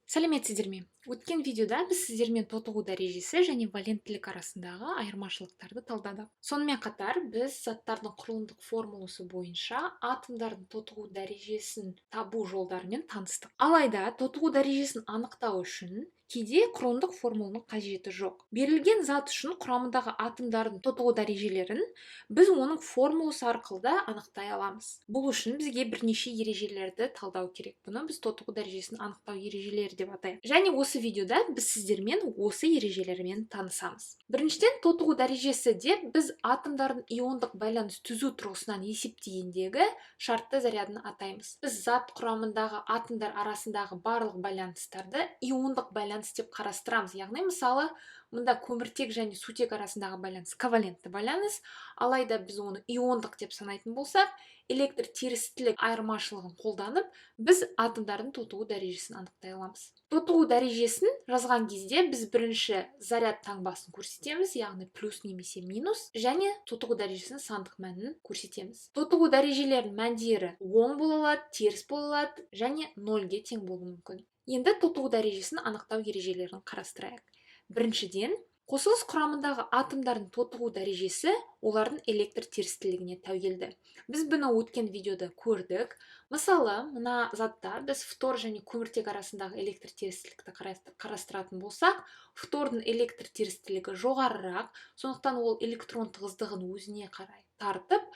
Сәлеметсіздер ме? Өткен видеода біз сіздермен тотығу дәрежесі және валенттілік арасындағы айырмашылықтарды талдадық. Сонымен қатар біз заттардың құрылымдық формуласы бойынша атомдардың тотығу дәрежесін табу жолдарымен таныстық. Алайда тотығу дәрежесін анықтау үшін кейде құрылымдық формуланың қажеті жоқ. Берілген зат үшін құрамындағы атомдардың тотығу дәрежелерін біз оның формуласы арқылы да анықтай аламыз. Бұл үшін бізге бірнеше ережелерді талдау керек. Бұны біз тотығу дәрежесін анықтау ережелері деп атаймыз. Және осы видеода біз сіздермен осы ережелермен танысамыз. Біріншіден, тотығу дәрежесі деп біз атомдардың иондық байланыс түзу тұрғысынан есептегендегі шартты зарядын атаймыз. Біз зат құрамындағы атомдар арасындағы барлық байланыстарды иондық байланыс деп қарастырамыз. Яғни мысалы мұнда көміртек және сутек арасындағы байланыс ковалентті байланыс, алайда біз оны иондық деп санайтын болсақ, электр терістілік айырмашылығын қолданып, біз атомдардың тотығу дәрежесін анықтай аламыз. Тотығу дәрежесін жазған кезде біз бірінші заряд таңбасын көрсетеміз, яғни плюс немесе минус, және тотығу дәрежесінің сандық мәнін көрсетеміз. Тотығу дәрежелерінің мәндері оң бола алады, теріс бола алады және нөлге тең болуы мүмкін. Енді тотығу дәрежесін анықтау ережелерін қарастырайық. Біріншіден, қосылыс құрамындағы атомдардың тотығу дәрежесі олардың электр терістілігіне тәуелді. Біз бұны өткен видеода көрдік. Мысалы, мына затта біз фтор және көміртек арасындағы электр терістілікті қарастыратын болсақ, фтордың электр терістілігі жоғарырақ, сондықтан ол электрон тығыздығын өзіне қарай тартып,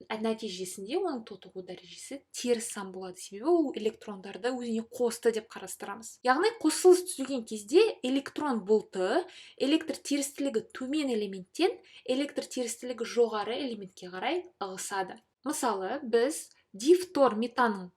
нәтижесінде оның тотығу дәрежесі теріс сан болады, себебі ол электрондарды өзіне қосты деп қарастырамыз. Яғни қосылыс түзілген кезде электрон бұлты электр терістілігі төмен элементтен электр терістілігі жоғары элементке қарай ығысады. Мысалы, біз дифтор метанның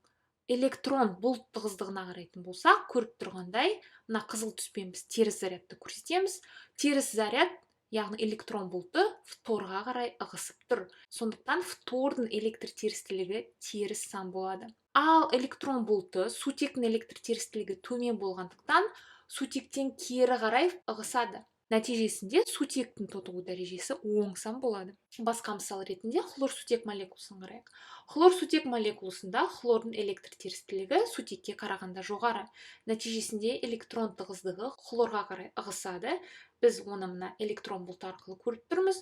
электрон бұлт тығыздығына қарайтын болсақ, көріп тұрғандай, мына қызыл түспен біз теріс зарядты көрсетеміз. Теріс заряд, яғни электрон бұлты фторға қарай ығысып тұр. Сондықтан фтордың электр терістілігі теріс сан болады. Ал электрон бұлты сутектің электр терістілігі төмен болғандықтан сутектен кері қарай ығысады. Нәтижесінде сутектің тотығу дәрежесі оң сан болады. Басқа мысал ретінде хлорсутек молекуласын қарайық. Хлорсутек молекуласында хлордың электр терістілігі сутекке қарағанда жоғары. Нәтижесінде электрон тығыздығы хлорға қарай ығысады. Біз оны мына электрон бұлты арқылы көріп тұрмыз.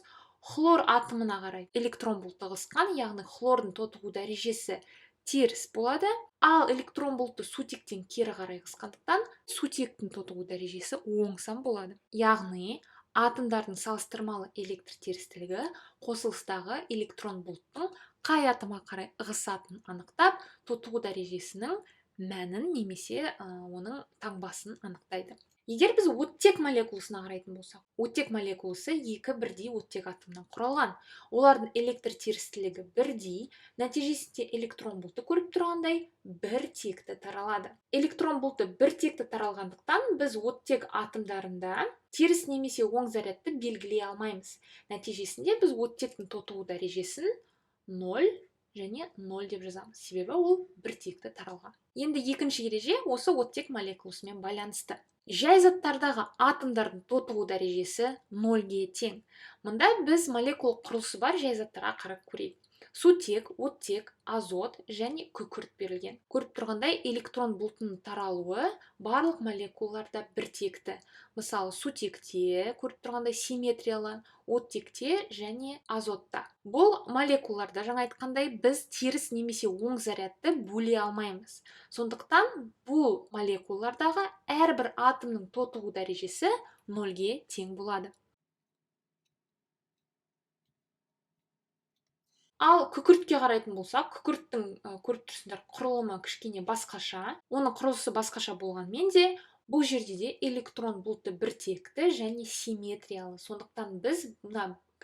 Хлор атомына қарай электрон бұлты ығысқан, яғни хлордың тотығу дәрежесі теріс болады, ал электрон бұлты сутектен кері қарай ығысқандықтан сутектің тотығу дәрежесі оң сан болады. Яғни атомдардың салыстырмалы электр терістілігі қосылыстағы электрон бұлттың қай атомға қарай ығысатынын анықтап, тотығу дәрежесінің мәнін немесе оның таңбасын анықтайды. Егер біз оттек молекуласына қарайтын болсақ, оттек молекуласы екі бірдей оттек атомнан құралған. Олардың электр терістілігі бірдей, нәтижесінде электрон бұлты көріп тұрғандай бір текті таралады. Электрон бұлты бір текті таралғандықтан біз оттек атомдарында теріс немесе оң зарядты белгілей алмаймыз. Нәтижесінде біз оттектің тотығу дәрежесін 0 және 0 деп жазамыз, себебі ол бір текті таралған. Енді екінші ереже осы оттек молекуласымен байланысты. Жай заттардағы атомдардың тотығу дәрежесі 0-ге тең. Мұнда біз молекул құрылысы бар жай заттарға қарап көрейік. Сутек, оттек, азот және күкірт берілген. Көріп тұрғандай, электрон бұлтының таралуы барлық молекулаларда бір текті. Мысалы, сутекте көріп тұрғандай симметриялы, оттекте және азотта. Бұл молекулаларда жаңа айтқандай біз теріс немесе оң зарядты бөле алмаймыз. Сондықтан бұл молекулалардағы әрбір атомның тотығу дәрежесі 0-ге тең болады. Ал күкіртке қарайтын болсақ, күкірттің көріп тұрсыңдар құрылымы кішкене басқаша, оның құрылысы басқаша болғанмен де, бұл жерде де электрон бұлты бір текті және симметриялы. Сондықтан біз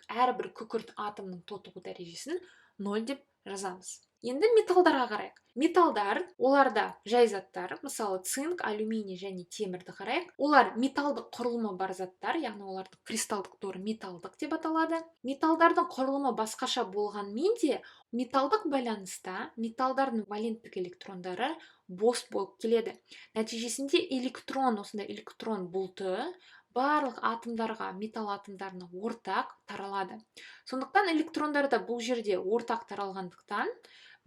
әрбір күкірт атомның тотығу дәрежесін 0 деп жазамыз. Енді металдарға қарайық. Металдар, оларда жай заттар, мысалы цинк, алюминий және темірді қарайық. Олар металдық құрылымы бар заттар, яғни олардың кристалдық торы металдық деп аталады. Металдардың құрылымы басқаша болғанмен де, металдық байланыста металдардың валенттік электрондары бос болып келеді. Нәтижесінде осындай электрон бұлты барлық атомдарға, металл атомдарына ортақ таралады. Сондықтан электрондарда бұл жерде ортақ таралғандықтан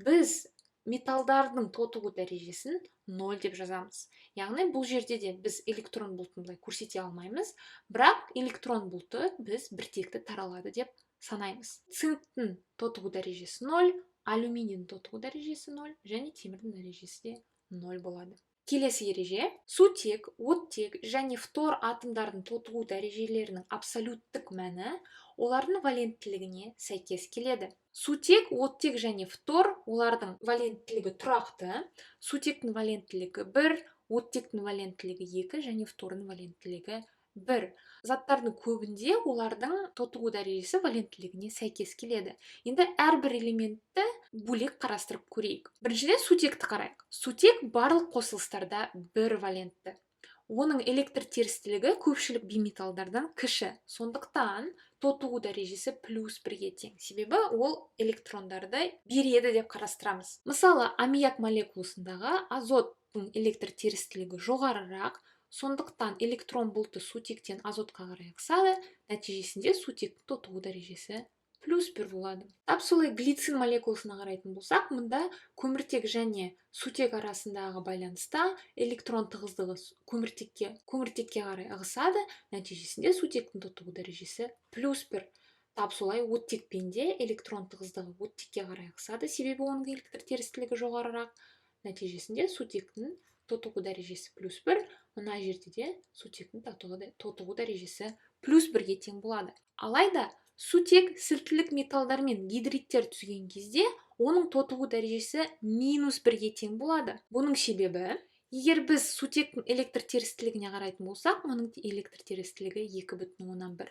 біз металдардың тотығу дәрежесін 0 деп жазамыз. Яғни бұл жерде де біз электрон бұлтын былай көрсете алмаймыз, бірақ электрон бұлты біз біртекті таралады деп санаймыз. Цинктің тотығу дәрежесі 0, алюминийдің тотығу дәрежесі 0 және темірдің дәрежесі де 0 болады. Келесі ереже: сутек, оттек және фтор атомдардың тотығу дәрежелерінің абсолюттік мәні олардың валенттілігіне сәйкес келеді. Сутек, оттек және фтор олардың валенттілігі тұрақты. Сутектің валенттілігі 1, оттектің валенттілігі 2 және фтордың валенттілігі 1. Заттардың көбінде олардың тотығу дәрежесі валенттілігіне сәйкес келеді. Енді әрбір элементті бөлек қарастырып көрейік. Біріншіден сутекті қарайық. Сутек барлық қосылыстарда 1 валентті. Оның электр терістілігі көпшілік бейметалдардан кіші. Сондықтан тотығу дәрежесі +1-ге тең. Себебі ол электрондарды береді деп қарастырамыз. Мысалы, аммиак молекуласындағы азоттың электр терістілігі жоғарырақ. Сондықтан электрон бұлты сутектен азотқа қарай ығысады. Нәтижесінде сутектің тотығу дәрежесі +1 болады. Тап солай глицин молекуласына қарайтын болсақ, мұнда көміртек және сутек арасындағы байланыста электрон тығыздығы көміртекке қарай ығысады. Нәтижесінде сутектің тотығу дәрежесі +1. Тап солай оттекпен де электрон тығыздығы оттекке қарай ығысады, себебі оның электр терістілігі жоғарырақ. Нәтижесінде сутектің тотығу дәрежесі +1, мына жерде де сутектің тотығу дәрежесі +1-ге тең болады. Алайда сутек сілтілік металдар мен гидриттер түзген кезде оның тотығу дәрежесі -1-ге тең болады. Бұның себебі, егер біз сутектің электр терістілігіне қарайтын болсақ, оның электр терістілігі 2,1.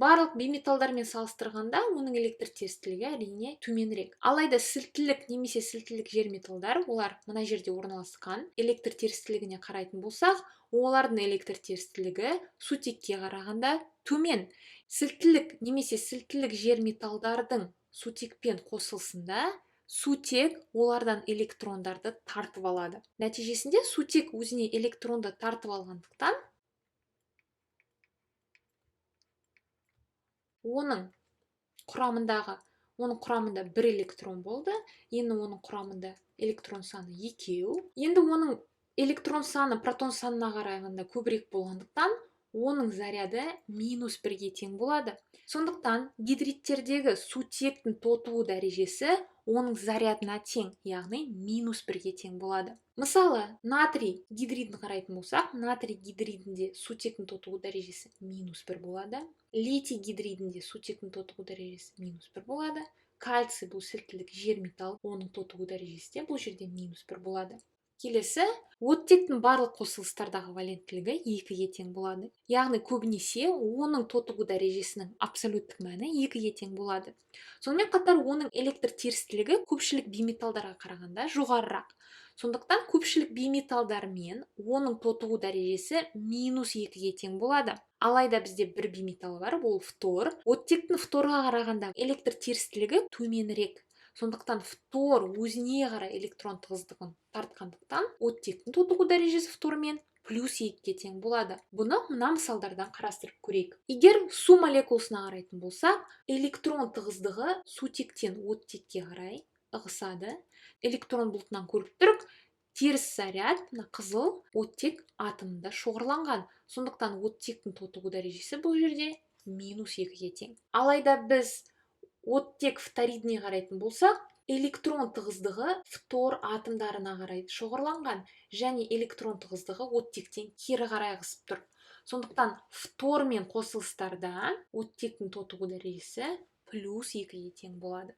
Барлық бейметалдармен салыстырғанда оның электр терістілігі әрине төменірек. Алайда сілтілік немесе сілтілік жер металдар, олар мына жерде орналасқан. Электр терістілігіне қарайтын болсақ, олардың электр терістілігі сутекке қарағанда төмен. Сілтілік немесе сілтілік жер металдардың сутекпен қосылысында сутек олардан электрондарды тартып алады. Нәтижесінде сутек өзіне электронды тартып алғандықтан оның құрамында 1 электрон болды. Енді оның құрамында электрон саны 2. Енді оның электрон саны протон санына қарағанда көбірек болғандықтан оның заряды -1-ге тең болады. Сондықтан гидриттердегі сутектің тотығу дәрежесі оның зарядына тең, яғни -1-ге тең болады. Мысалы, натрий гидридін қарайтын болсақ, натрий гидридінде сутектің тотығу дәрежесі -1 болады. Литий гидридінде сутектің тотығу дәрежесі -1 болады. Кальций бұл сілтілік жер металл, оның тотығу дәрежесі де бұл жерде -1 болады. Келесі, оттектің барлық қосылыстардағы валенттілігі 2-ге тең болады. Яғни көбінесе оның тотығу дәрежесінің абсолюттік мәні 2-ге тең болады. Сонымен қатар оның электр терістілігі көпшілік бейметалдарға қарағанда жоғарырақ. Сондықтан көпшілік бейметалдар мен оның тотығу дәрежесі -2-ге тең болады. Алайда бізде бір бейметал бар, ол фтор. Оттектің фторға қарағанда электр терістілігі төменірек. Сондықтан фтор өзіне қарай электрон тығыздығын тартқандықтан оттектің тотығу дәрежесі фтормен +2-ге тең болады. Бұны мына мысалдардан қарастырып көрейік. Егер су молекуласына қарайтын болсақ, электрон тығыздығы сутектен оттекке қарай ығысады. Электрон бұлтынан көріп тұрық, теріс заряд, қызыл оттек атомында шоғырланған. Сондықтан оттектің тотығу дәрежесі бұл жерде -2-ге тең. Алайда біз оттек фторидіне қарайтын болсақ, электрон тығыздығы фтор атомдарына қарай шоғырланған және электрон тығыздығы оттектен кері қарай ығысып тұр. Сондықтан фтормен қосылыстарда оттектің тотығу дәрежесі +2-ге тең болады.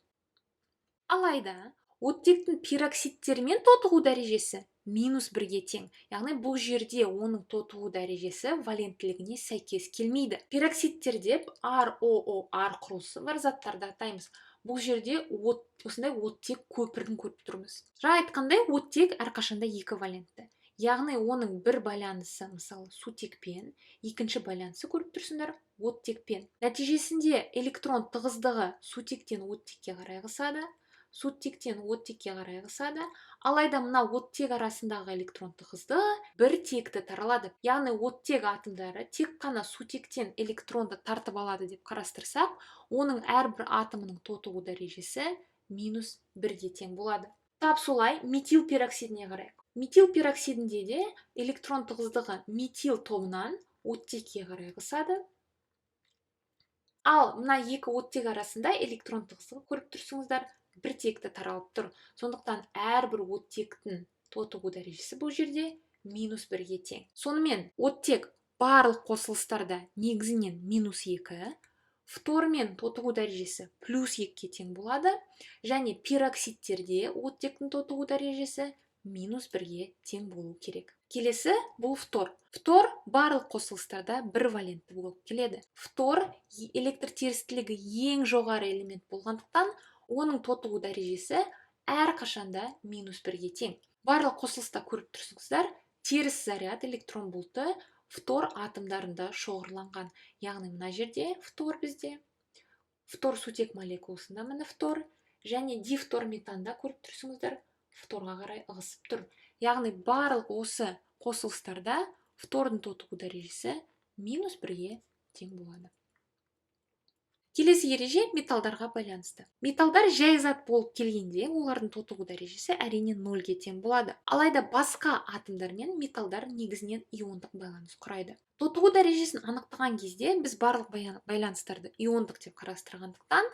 Алайда оттектің пероксидтермен тотығу дәрежесі -1-ге тең. Яғни бұл жерде оның тотығу дәрежесі валенттілігіне сәйкес келмейді. Пероксидтер деп ROOR құрылысы бар заттарды атаймыз. Бұл жерде осындай оттек көпірін көріп тұрмыз. Жаңа айтқандай, оттек әрқашанда 2 валентті. Яғни оның бір байланысы, мысалы, сутекпен, екінші байланысы көріп тұрсыңдар оттекпен. Нәтижесінде электрон тығыздығы сутектен оттекке қарай ығысады. Сутектен оттекке қарай ығысады. Алайда мына оттек арасындағы электрон тығыздығы бір текті таралады. Яғни оттек атомдары тек қана сутектен электронды тартып алады деп қарастырсақ, оның әрбір атомының тотығу дәрежесі -1-ге тең болады. тап солай метил пероксидіне қарайық. Метил пероксидінде де электрон тығыздығы метил тобынан оттекке қарай ығысады. Ал мына екі оттек арасында электрон тығыздығы көріп тұрсыңыздар, бір текті таралып тұр. Сондықтан әрбір оттектің тотығу дәрежесі бұл жерде -1-ге тең. Сонымен оттек барлық қосылыстарда негізінен -2, фтормен тотығу дәрежесі +2-ге тең болады, және пероксидтерде оттектің тотығу дәрежесі -1-ге тең болу керек. Келесі бұл фтор. Фтор барлық қосылыстарда бір валентті болып келеді. Фтор электртерістілігі ең жоғары элемент болғандықтан, оның тотығу дәрежесі әрқашанда -1-ге тең. Барлық қосылыста көріп тұрсыңыздар, теріс заряд электрон бұлты фтор атомдарында шоғырланған. Яғни мына жерде фтор бізде. Фтор сутек молекуласында міне фтор, және дифтор метанда көріп тұрсыңыздар, фторға қарай ығысып тұр. Яғни барлық осы қосылыстарда фтордың тотығу дәрежесі -1-ге тең болады. Келесі ереже металдарға байланысты. Металдар жай зат болып келгенде, олардың тотығу дәрежесі әрине 0-ге тең болады. Алайда басқа атомдар мен металдар негізінен иондық байланыс құрайды. Тотығу дәрежесін анықтаған кезде біз барлық байланыстарды иондық деп қарастырғандықтан,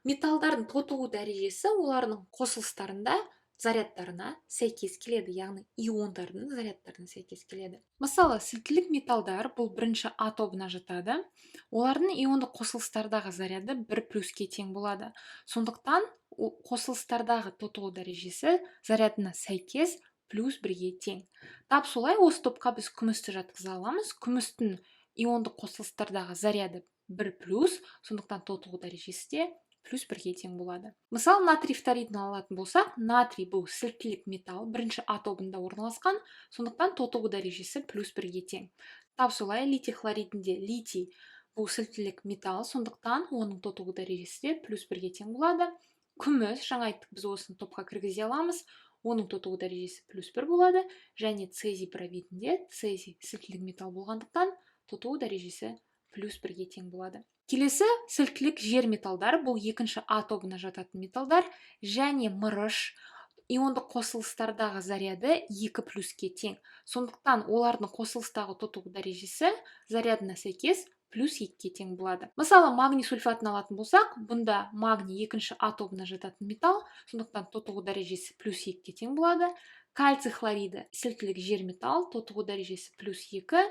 металдардың тотығу дәрежесі олардың қосылыстарында зарядтарына сәйкес келеді, яғни иондардың зарядтарына сәйкес келеді. Мысалы, сілтілік металдар бұл бірінші А тобына жатады. Олардың иондық қосылыстардағы заряды 1+ге тең болады. Сондықтан қосылыстардағы тотығу дәрежесі зарядына сәйкес +1-ге тең. Тап солай осы топқа біз күмісті жатқыза аламыз. Күмістің иондық қосылыстардағы заряды 1+, сондықтан тотығу дәрежесі де +1-ге тең болады. Мысалы, натрий фторидін алатын болсақ, натрий бұл сілтілік металл, бірінші А тобында орналасқан, сондықтан тотығу дәрежесі +1-ге тең. Тап солай литий хлоридінде литий бұл сілтілік металл, сондықтан оның тотығу дәрежесі де +1-ге тең болады. Күміс, жаңа айттық, біз осыны топқа кіргізе аламыз, оның тотығу дәрежесі +1 болады, және цезий правитінде цезий сілтілік металл болғандықтан тотығу дәрежесі +1-ге тең болады. Келесі сілтілік жер металдар, бұл екінші А тобына жататын металдар, және мырыш иондық қосылыстардағы заряды 2+ге тең. Сондықтан олардың қосылыстағы тотығу дәрежесі зарядына сәйкес +2-ге тең болады. Мысалы, магний сульфатын алатын болсақ, бұнда магний екінші А тобына жататын металл, сондықтан тотығу дәрежесі +2-ге тең болады. Кальций хлориді сілтілік жер металл, тотығу дәрежесі +2.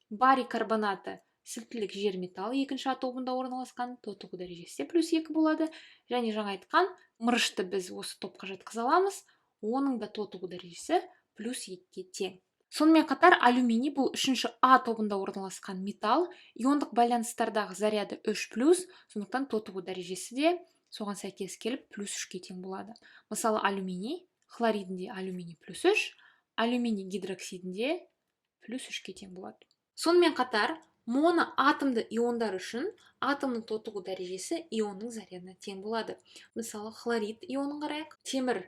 Барий карбонаты сілтілік жер металл, екінші А тобында орналасқан, тотығу дәрежесі +2 болады. Және жаңа айтқан, мырышты біз осы топқа жатқыза аламыз, оның да тотығу дәрежесі +2-ге тең. Сонымен қатар алюминий бұл үшінші А тобында орналасқан металл, иондық байланыстардағы заряды 3+, сондықтан тотығу дәрежесі де соған сәйкес келіп +3-ге тең болады. Мысалы, алюминий хлоридінде алюминий +3, алюминий гидроксидінде +3-ге тең болады. Сонымен қатар моноатомды иондар үшін атомның тотығу дәрежесі ионның зарядына тең болады. Мысалы, хлорид ионын қарайық, темір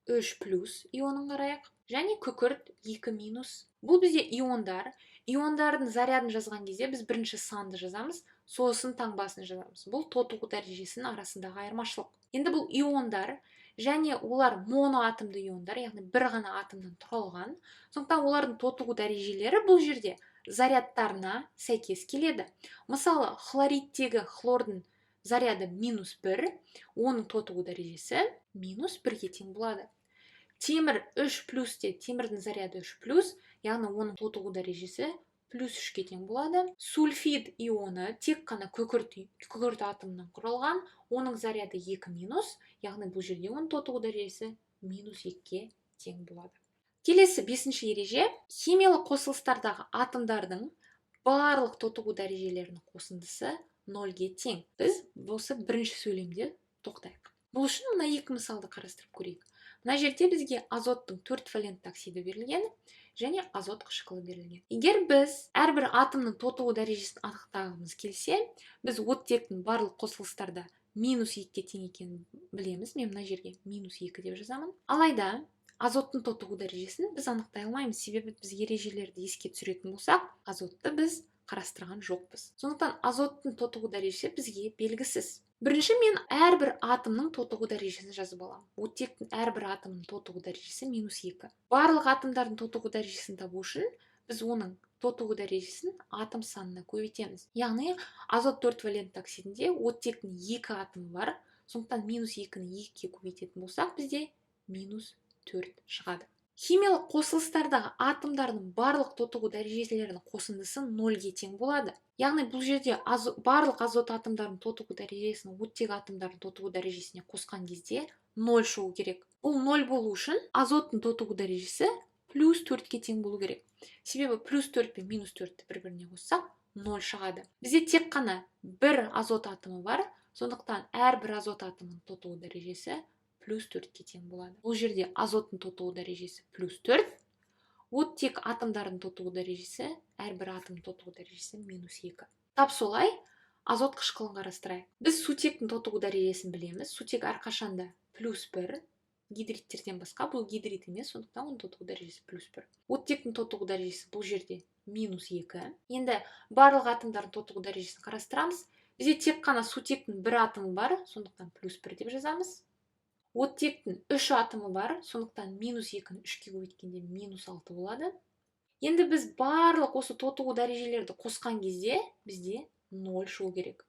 3+ ионын қарайық, және күкірт 2-. Бұл бізде иондар. Иондардың зарядын жазған кезде біз бірінші санды жазамыз, сосын таңбасын жазамыз. Бұл тотығу дәрежесінің арасындағы айырмашылық. Енді бұл иондар, және олар моноатомды иондар, яғни бір ғана атомнан құралған. Сондықтан олардың тотығу дәрежелері бұл жерде зарядтарына сәйкес келеді. Мысалы, хлоридтегі хлордың заряды -1, оның тотығу дәрежесі -1-ге тең болады. Темір 3+-те темірдің заряды 3+, яғни оның тотығу дәрежесі +3-ге тең болады. Сульфид ионы тек қана күкірт атомынан құралған, оның заряды 2-, яғни бұл жерде оның тотығу дәрежесі -2-ге тең болады. Келесі 5-ші ереже, химиялық қосылыстардағы атомдардың барлық тотығу дәрежелерінің қосындысы 0-ге тең. Біз осы бірінші сөйлемде тоқтайық. Бұл үшін мына екі мысалды қарастырып көрейік. Мына жерде бізге азоттың 4 валентті оксиді берілген, және азот қышқылы берілген. Егер біз әрбір атомның тотығу дәрежесін анықтағымыз келсе, біз оттектің барлық қосылыстарда -2-ге тең екенін білеміз. Мен мына жерге -2 деп жазамын. Алайда азоттың тотығу дәрежесін біз анықтай алмаймыз, себебі біз ережелерді еске түсіретін болсақ, азотты біз қарастырған жоқпыз. Сондықтан азоттың тотығу дәрежесі бізге белгісіз. Бірінші мен әрбір атомның тотығу дәрежесін жазып аламын. Оттектің әрбір атомның тотығу дәрежесі -2. Барлық атомдардың тотығу дәрежесін табу үшін біз оның тотығу дәрежесін атом санына көбейтеміз. Яғни азот 4 валентті оксидінде оттектің 2 атомы бар. Сондықтан -2-ні 2-ге көбейтетін болсақ, бізде -4 шығады. Химиялық қосылыстардағы атомдардың барлық тотығу дәрежелерінің қосындысы 0-ге тең болады. Яғни бұл жерде барлық азот атомдарының тотығу дәрежесін оттек атомдардың тотығу дәрежесіне қосқан кезде 0 шығу керек. Бұл 0 болу үшін азоттың тотығу дәрежесі +4-ке тең болу керек. Себебі +4 пен -4-ті бір-біріне қоссақ 0 шығады. Бізде тек қана бір азот атомы бар, сондықтан әрбір азот атомының тотығу дәрежесі +4-ке тең болады. Бұл жерде азоттың тотығу дәрежесі +4, оттек атомдардың тотығу дәрежесі, әрбір атомның тотығу дәрежесі -2. Тап солай азот қышқылын қарастырайық. Біз сутектің тотығу дәрежесін білеміз. Сутек әрқашанда +1, гидридтерден басқа бұл гидрид емес, сондықтан оның тотығу дәрежесі +1. Оттектің тотығу дәрежесі бұл жерде -2. Енді барлық атомдардың тотығу дәрежесін қарастырамыз. Бізде тек қана сутектің бір атомы бар, сондықтан +1 деп жазамыз. Оттектің 3 атомы бар, сондықтан -2-ні 3-ке көбейткенде -6 болады. Енді біз барлық осы тотығу дәрежелерді қосқан кезде бізде 0 шығу керек.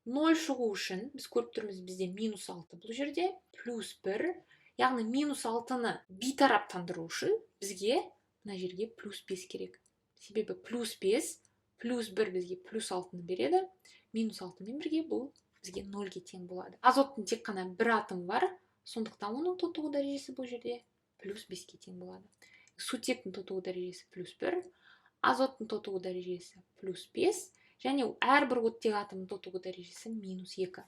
0 шығу үшін біз көріп тұрмыз, бізде -6 бұл жерде, +1, яғни -6-ны бейтараптандыру үшін бізге мына жерге +5 керек. Себебі +5, +1 бізге +6-ны береді, -6-мен бірге бұл бізге 0-ге тең болады. Азоттың тек қана бір атомы бар, сондықтан оның тотығу дәрежесі бұл жерде +5-ке тең болады. Сутектің тотығу дәрежесі +1, азоттың тотығу дәрежесі +5, және әрбір оттек атомның тотығу дәрежесі -2.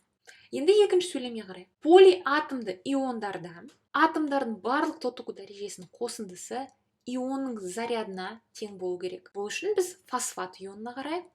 Енді екінші сөйлемге қарайық. Полиатомды иондарда атомдардың барлық тотығу дәрежесінің қосындысы ионның зарядына тең болу керек. Бұл үшін біз фосфат ионына қарайық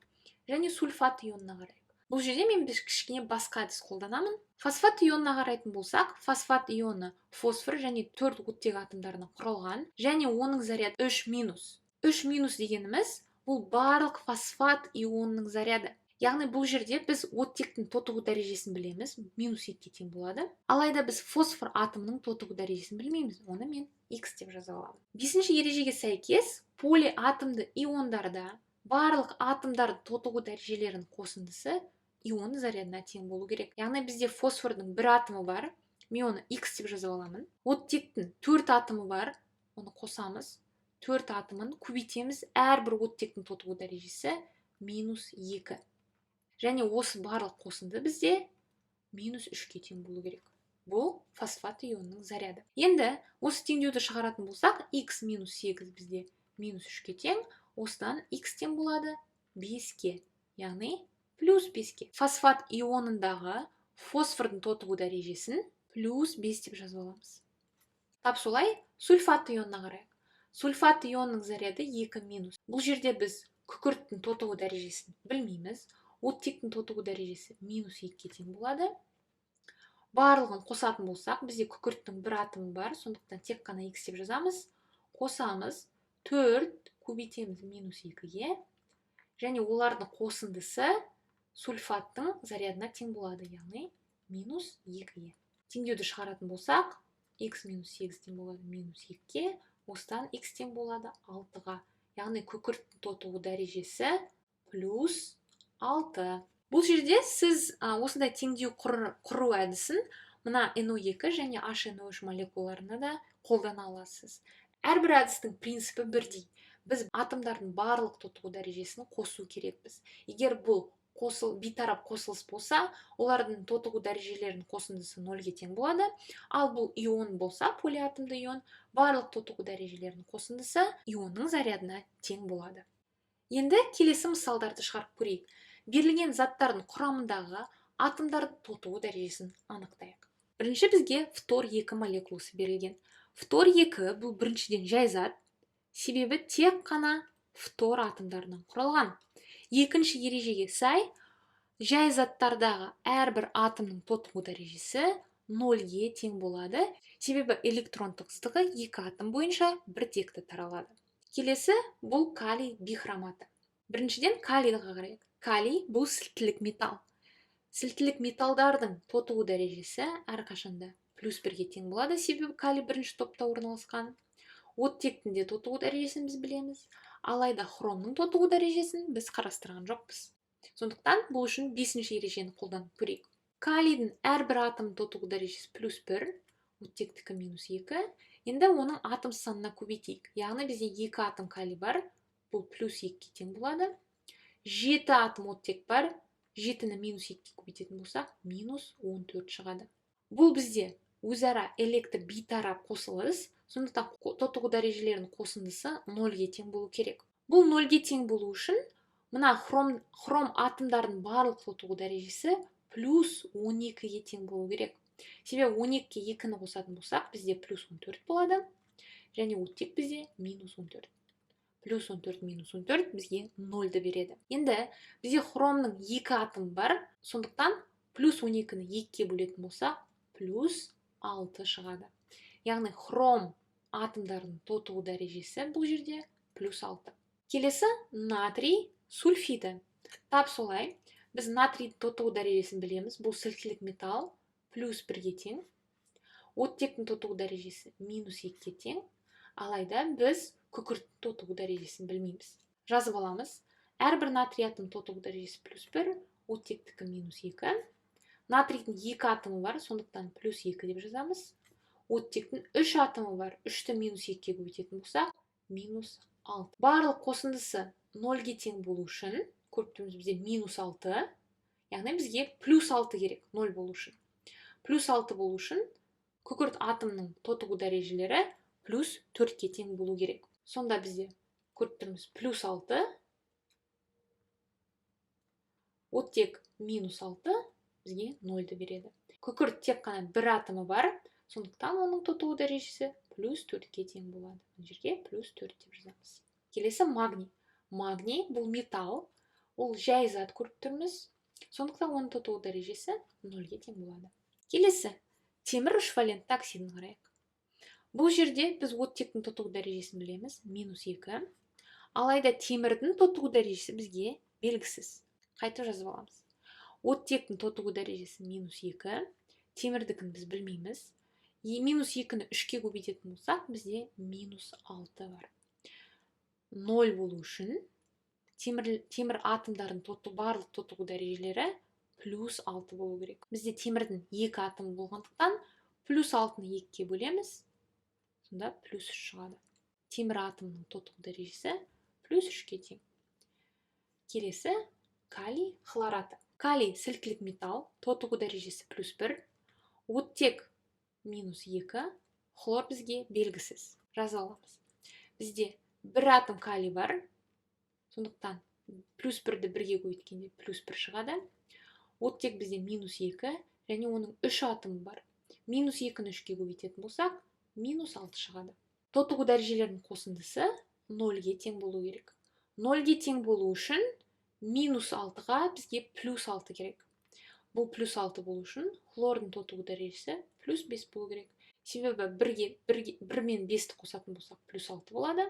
және сульфат ионына қарайық. Бұл жерде мен кішкене басқа әдіс қолданамын. Фосфат ионына қарайтын болсақ, фосфат ионы фосфор және 4 оттек атомдарынан құралған, және оның заряды 3-. 3- дегеніміз бұл барлық фосфат ионының заряды. Яғни бұл жерде біз оттектің тотығу дәрежесін білеміз, -2-ге тең болады. Алайда біз фосфор атомының тотығу дәрежесін білмейміз, оны мен X деп жаза аламын. 5-ші ережеге сәйкес, полиатомды иондарда барлық атомдардың тотығу дәрежелерінің қосындысы ионның зарядына тең болу керек. Яғни бізде фосфордың бір атомы бар, мен оны X деп жазып аламын. Оттектің 4 атомы бар, оны қосамыз. 4 атомын көбейтеміз, әрбір оттектің тотығу дәрежесі -2. Және осы барлық қосынды бізде -3-ке тең болу керек. Бұл фосфат ионының заряды. Енді осы теңдеуді шығаратын болсақ, X -8 бізде -3-ке тең, осыдан X тең болады 5-ке, яғни +5-ке. Фосфат ионындағы фосфордың тотығу дәрежесін +5 деп жазып аламыз. Тап солай сульфат ионына қарайық. Сульфат ионының заряды 2-. Бұл жерде біз күкірттің тотығу дәрежесін білмейміз. Оттектің тотығу дәрежесі -2-ке тең болады. Барлығын қосатын болсақ, бізде күкірттің бір атомы бар, сондықтан тек қана X деп жазамыз. Қосамыз, 4 көбейтеміз -2-ге, және олардың қосындысы сульфаттың зарядына тең болады, яғни -2-ге. Теңдеуді шығаратын болсақ, X -8 тең болады -2-ге, осыдан X тең болады 6-ға. Яғни күкірттің тотығу дәрежесі +6. Бұл жерде сіз осындай теңдеу құру әдісін мына NO2 және HNO3 молекулаларына да қолдана аласыз. Әрбір әдістің принципі бірдей. Біз атомдардың барлық тотығу дәрежесін қосу керекпіз. Егер бұл бейтарап қосылыс болса, олардың тотығу дәрежелерінің қосындысы 0-ге тең болады. Ал бұл ион болса, полиатомды ион, барлық тотығу дәрежелерінің қосындысы ионның зарядына тең болады. Енді келесі мысалдарды шығарып көрейік. Берілген заттардың құрамындағы атомдардың тотығу дәрежесін анықтайық. Бірінші бізге фтор 2 молекуласы берілген. Фтор 2 бұл біріншіден жай зат, себебі тек қана фтор атомдарынан құралған. Екінші ережеге сай, жай заттардағы әрбір атомның тотығу дәрежесі 0-ге тең болады, себебі электрон тығыздығы 2 атом бойынша біртекті таралады. Келесі бұл калий бихроматы. Біріншіден калийді қарайық. Калий бұл сілтілік металл. Сілтілік металдардың тотығу дәрежесі әрқашанда плюс 1-ге тең болады, себебі калий бірінші топта орналасқан. Оттектің де тотығу дәрежесін біз білеміз, алайда хромның тотығу дәрежесін біз қарастырған жоқпыз. Сондықтан бұл үшін 5-ші ережені қолданып көрейік. Калийдің әрбір атомның тотығу дәрежесі плюс 1, оттектікі минус 2. Енді оның атом санына көбейтейік. Яғни бізде 2 атом калий бар, бұл плюс 2-ге тең болады. 7 атом оттек бар, 7-ні минус 2-ге көбейтетін болсақ, минус 14 шығады. Бұл бізде өзара электр бейтарап қосылыс, сондықтан тотығу дәрежелерінің қосындысы 0-ге тең болу керек. Бұл 0-ге тең болу үшін, мына хром атомдардың барлық тотығу дәрежесі плюс 12-ге тең болу керек. Себебі 12-ге 2-ні қосатын болсақ, бізде плюс 14 болады, және оттек бізде минус 14. Плюс 14 минус 14 бізге 0-ді береді. Енді бізде хромның 2 атомы бар, сондықтан плюс 12-ні 2-ге бөлетін болса, плюс 6 шығады. Яғни хром атомдардың тотығу дәрежесі бұл жерде плюс 6. Келесі натрий сульфиді. Тап солай, біз натрийдің тотығу дәрежесін білеміз, бұл сілтілік металл плюс 1-ге тең. Оттектің тотығу дәрежесі минус 2-ге тең. Алайда біз күкірттің тотығу дәрежесін білмейміз. Жазып аламыз. Әрбір натрий атом тотығу дәрежесі плюс 1, оттектікі минус 2. Натрийдің 2 атомы бар, сондықтан плюс 2 деп жазамыз. Оттектің 3 атомы бар, 3-ті минус 2-ге көбейтетін болса, минус 6. Барлық қосындысы 0-ге тең болу үшін, көріп тұрмыз бізде минус 6, яғни бізге плюс 6 керек 0 болу үшін. Плюс 6 болу үшін, күкірт атомның тотығу дәрежелері плюс 4-ке тең болу керек. Сонда бізде көріп тұрмыз плюс 6, оттек минус 6 бізге 0-ді береді. Күкірт тек қана бір атомы бар, сондықтан оның тотығу дәрежесі плюс 4-ке тең болады. Бұл жерге плюс 4 деп жазамыз. Келесі магний. Магний бұл металл, ол жай зат көріп тұрмыз, сондықтан оның тотығу дәрежесі 0-ге тең болады. Келесі темір 3 валентті оксидін қарайық. Бұл жерде біз оттектің тотығу дәрежесін білеміз, минус 2. Алайда темірдің тотығу дәрежесі бізге белгісіз. Қайтып жазып аламыз. Оттектің тотығу дәрежесі минус 2. Темірдікін біз білмейміз. Минус 2-ні 3-ке көбейтетін болсақ, бізде минус 6 бар. 0 болу үшін темір атомдардың барлық тотығу дәрежелері плюс 6 болу керек. Бізде темірдің 2 атомы болғандықтан плюс 6-ны 2-ке бөлеміз. Сонда плюс 3 шығады. Темір атомның тотығу дәрежесі плюс 3-ке тең. Келесі калий хлораты. Калий сілтілік металл, тотығу дәрежесі плюс 1, оттек минус 2, хлор бізге белгісіз. Жаза аламыз. Бізде бір атом калий бар, сондықтан плюс 1-ді 1-ге көбейткенде плюс 1 шығады. Оттек бізде минус 2, және оның 3 атомы бар. Минус 2-ні 3-ге көбейтетін болсақ, минус 6 шығады. Тотығу дәрежелерінің қосындысы 0-ге тең болу керек. 0-ге тең болу үшін минус 6-ға бізге плюс 6 керек. Бұл плюс 6 болу үшін хлордың тотығу дәрежесі плюс 5 болу керек. Себебі 1 мен 5-ті қосатын болсақ плюс 6 болады.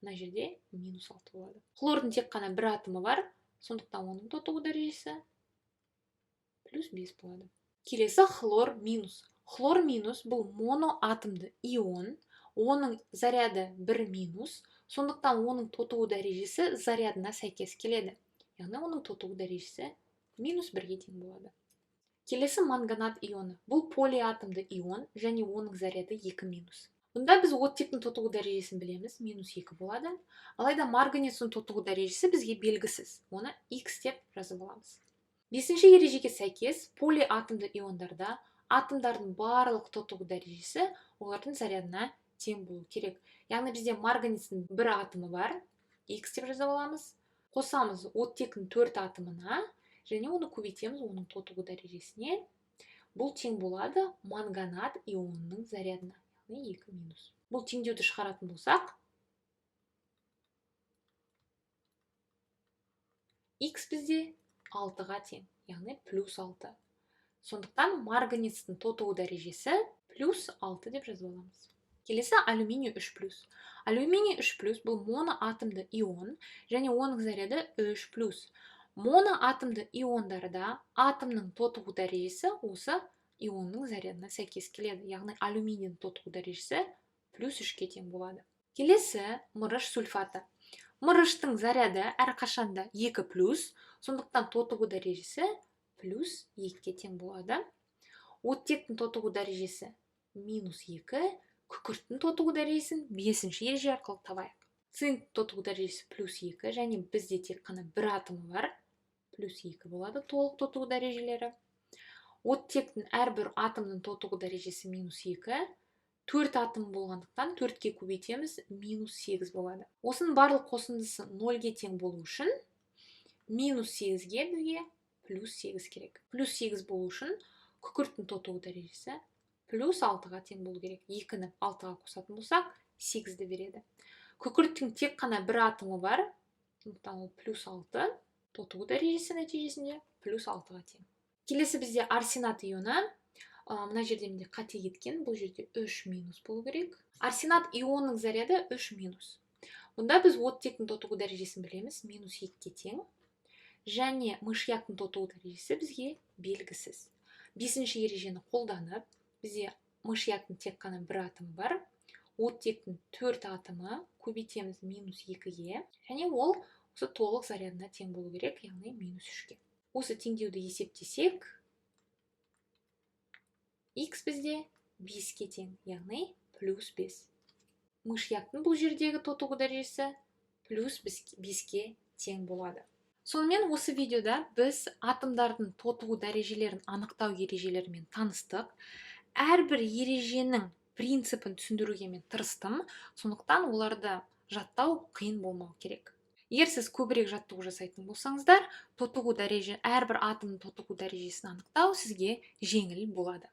Мына жерде минус 6 болады. Хлордың тек қана бір атомы бар, сондықтан оның тотығу дәрежесі плюс 5 болады. Келесі хлор минус. Хлор минус бұл моноатомды ион, оның заряды 1 минус, сондықтан оның тотығу дәрежесі зарядына сәйкес келеді. Яғни оның тотығу дәрежесі минус 1-ге тең болады. Келесі манганат ионы. Бұл полиатомды ион, және оның заряды 2 минус. Бұнда біз оттектің тотығу дәрежесін білеміз, минус 2 болады. Алайда марганецтің тотығу дәрежесі бізге белгісіз. Оны X деп жазып аламыз. 5-ші ережеге сәйкес полиатомды иондарда атомдардың барлық тотығу дәрежесі олардың зарядына тең болу керек. Яғни бізде марганецтің бір атомы бар, X деп жазып аламыз. Қосамыз оттектің 4 атомына, және оны көбейтеміз оның тотығу дәрежесіне. Бұл тең болады манганат ионының зарядына, яғни 2 минус. Бұл теңдеуді шығаратын болсақ, X бізде 6-ға тең, яғни плюс 6. Сондықтан марганецтің тотығу дәрежесі плюс 6 деп жазып аламыз. Келесі алюминий 3+. Алюминий 3+ бұл моноатомды ион, және оның заряды 3+. моноатомды иондарда атомның тотығу дәрежесі осы ионның зарядына сәйкес келеді. Яғни алюминийдің тотығу дәрежесі +3-ке тең болады. Келесі мырыш сульфаты. Мырыштың заряды әрқашанда 2+, сондықтан тотығу дәрежесі +2-ке тең болады. Оттектің тотығу дәрежесі -2, күкірттің тотығу дәрежесін 5-ші ереже арқылы табайық. Цинк тотығу дәрежесі +2, және бізде тек қана бір атомы бар, +2 болады толық тотығу дәрежелері. Оттектің әрбір атомның тотығу дәрежесі -2, 4 атом болғандықтан 4-ке көбейтеміз, -8 болады. Осының барлық қосындысы 0-ге тең болу үшін, -8-ге бізге +8 керек. +8 болу үшін күкірттің тотығу дәрежесі +6-ға тең болу керек. 2-ні 6-ға қосатын болсақ, 8-ді береді. Күкірттің тек қана бір атомы бар, сондықтан ол +6, тотығу дәрежесі нәтижесінде +6-ға тең. Келесі бізде арсенат ионы. Мына жерде менде қате кеткен, бұл жерде 3- болу керек. Арсенат ионның заряды 3-. Бұнда біз оттектің тотығу дәрежесін білеміз, -2-ке тең. Және мышьяктың тотығу дәрежесі бізге белгісіз. 5-ші ережені қолданып, бізде мышьяктың тек қана бір атомы бар. Оттектің 4 атомы көбейтеміз -2-ге, және ол осы толық зарядына тең болу керек, яғни -3-ке. Осы теңдеуді есептесек, X бізде 5-ке тең, яғни +5. Мышьяктың бұл жердегі тотығу дәрежесі +5-ке тең болады. Сонымен осы видеода біз атомдардың тотығу дәрежелерін анықтау ережелерімен таныстық. Әрбір ереженің принципін түсіндіруге мен тырыстым, сондықтан оларды жаттау қиын болмау керек. Егер сіз көбірек жаттығу жасайтын болсаңыздар, әрбір атомның тотығу дәрежесін анықтау сізге жеңіл болады.